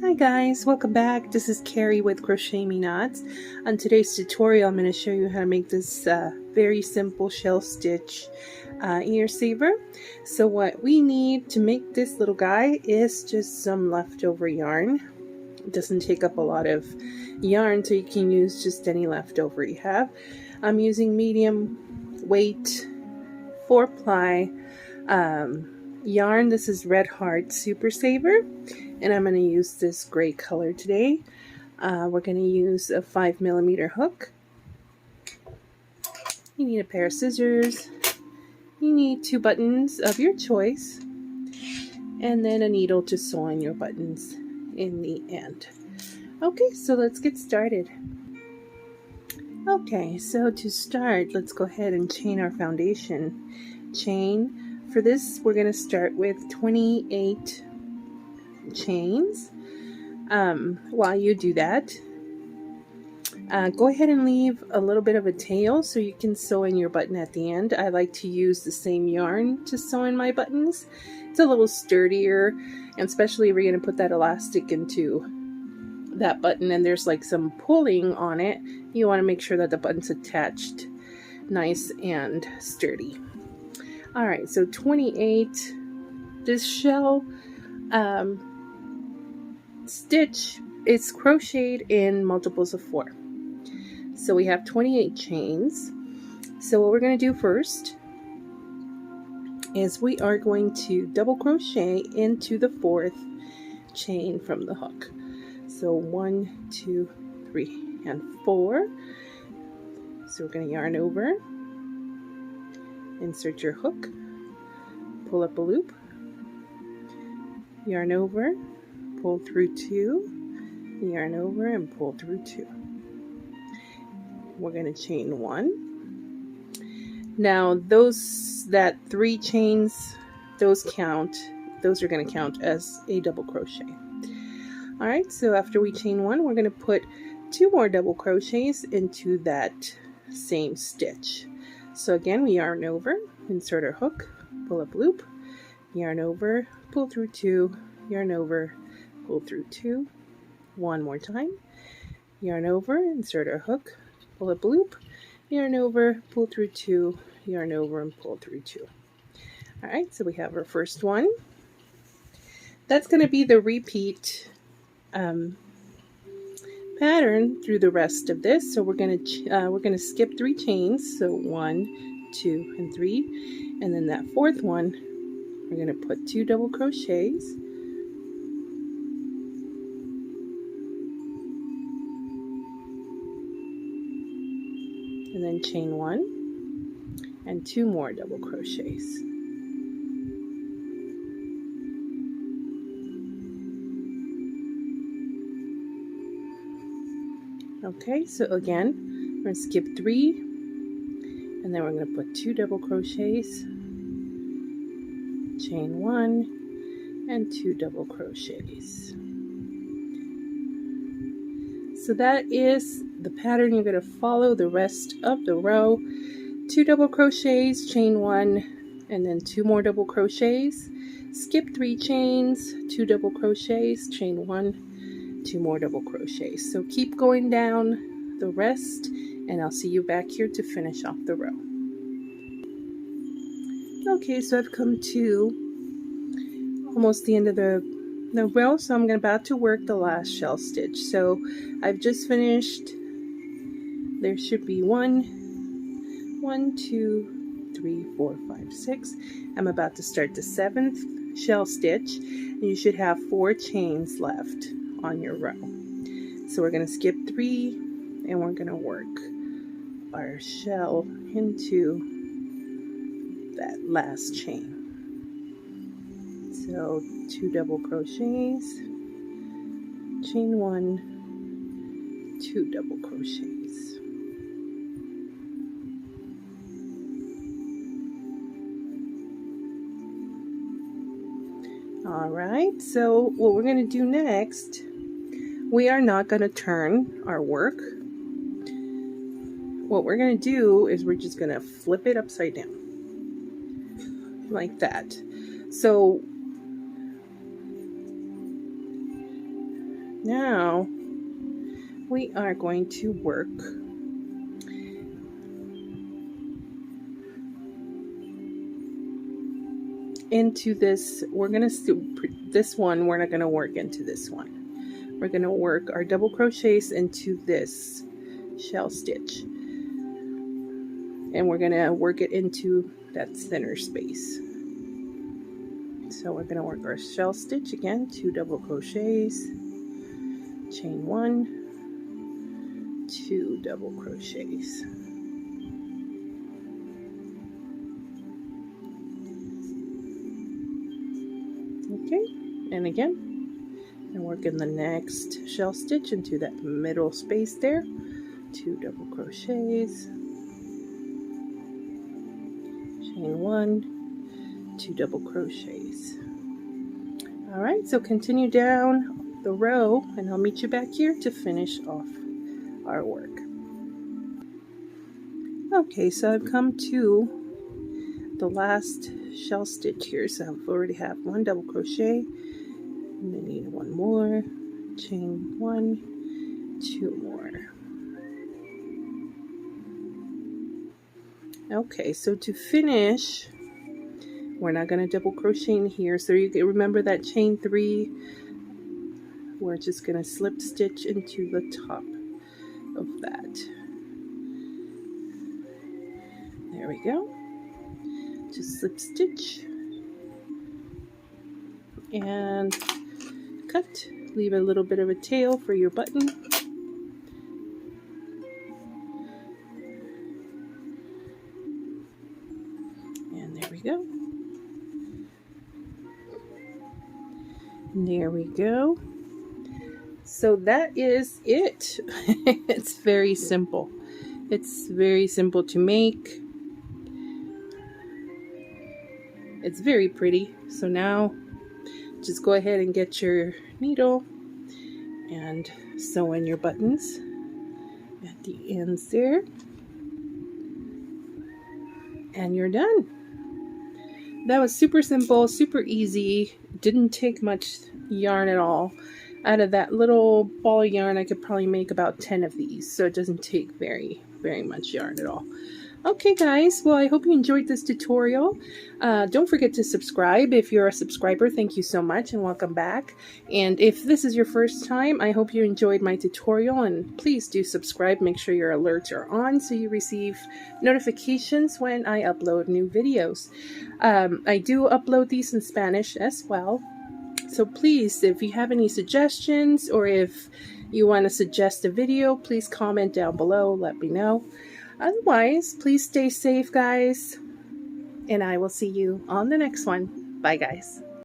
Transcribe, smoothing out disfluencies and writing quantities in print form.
Hi guys, welcome back. This is Kari with Crochet Me Knots. On today's tutorial, I'm going to show you how to make this very simple shell stitch ear saver. So what we need to make this little guy is just some leftover yarn. It doesn't take up a lot of yarn, so you can use just any leftover you have. I'm using medium weight 4-ply yarn. This is Red Heart Super Saver, and I'm going to use this gray color today. We're going to use a 5mm hook. You need a pair of scissors. You need 2 buttons of your choice, and then a needle to sew on your buttons in the end. Okay, so let's get started. Okay, so to start, let's go ahead and chain our foundation chain. For this, we're going to start with 28 chains. While you do that, go ahead and leave a little bit of a tail so you can sew in your button at the end. I like to use the same yarn to sew in my buttons. It's a little sturdier, and especially if you're going to put that elastic into that button and there's like some pulling on it, you want to make sure that the button's attached nice and sturdy. Alright, so 28. This shell stitch is crocheted in multiples of 4. So we have 28 chains. So what we're going to do first is we are going to double crochet into the 4th chain from the hook. So 1, 2, 3, and 4. So we're going to yarn over, insert your hook, pull up a loop, yarn over, pull through 2, yarn over, and pull through 2. We're going to chain 1. Now that 3 chains, those are going to count as a double crochet. Alright, so after we chain 1, we're going to put 2 more double crochets into that same stitch. So again, we yarn over, insert our hook, pull up loop, yarn over, pull through 2, yarn over, pull through 2. One more time, yarn over, insert our hook, pull up loop, yarn over, pull through 2, yarn over, and pull through 2. Alright, so we have our first one. That's going to be the repeat pattern through the rest of this. So we're going to skip 3 chains. So 1, 2, and 3, and then that 4th one, we're going to put 2 double crochets, and then chain 1 and 2 more double crochets. Okay, so again, we're going to skip 3, and then we're going to put 2 double crochets, chain 1, and 2 double crochets. So that is the pattern you're going to follow the rest of the row. 2 double crochets, chain 1, and then 2 more double crochets. Skip 3 chains, 2 double crochets, chain 1, 2 more double crochets. So keep going down the rest, and I'll see you back here to finish off the row. Okay, so I've come to almost the end of the row, so I'm about to work the last shell stitch. So I've just finished. There should be 1, 2, 3, 4, 5, 6. I'm about to start the 7th shell stitch, and you should have 4 chains left on your row. So we're going to skip 3, and we're going to work our shell into that last chain. So 2 double crochets, chain 1, 2 double crochets. Alright, so what we're going to do next, we are not going to turn our work. What we're going to do is we're just going to flip it upside down. Like that. So Now we are going to work into this. We're going to this one, we're not going to work into this one. We're going to work our double crochets into this shell stitch, and we're going to work it into that center space. So we're going to work our shell stitch again, 2 double crochets, chain 1, 2 double crochets. Okay, and again, and work in the next shell stitch into that middle space there, 2 double crochets, chain 1, 2 double crochets. All right, so continue down the row, and I'll meet you back here to finish off our work. Okay, so I've come to the last shell stitch here, so I've already have 1 double crochet, and I need 1 more, chain 1, 2 more. Okay, so to finish, we're not going to double crochet in here, so you can remember that chain 3. We're just going to slip stitch into the top of that. There we go. Just slip stitch and cut. Leave a little bit of a tail for your button. And there we go. And there we go. So that is it. It's very simple. It's very simple to make. It's very pretty. So now just go ahead and get your needle and sew in your buttons at the ends there. And you're done. That was super simple, super easy. Didn't take much yarn at all. Out of that little ball of yarn, I could probably make about 10 of these. So it doesn't take very much yarn at all. Okay guys, well I hope you enjoyed this tutorial. Don't forget to subscribe if you're a subscriber. Thank you so much and welcome back. And if this is your first time, I hope you enjoyed my tutorial, and please do subscribe. Make sure your alerts are on so you receive notifications when I upload new videos. I do upload these in Spanish as well. So please, if you have any suggestions or if you want to suggest a video, please comment down below. Let me know. Otherwise, please stay safe, guys, and I will see you on the next one. Bye, guys.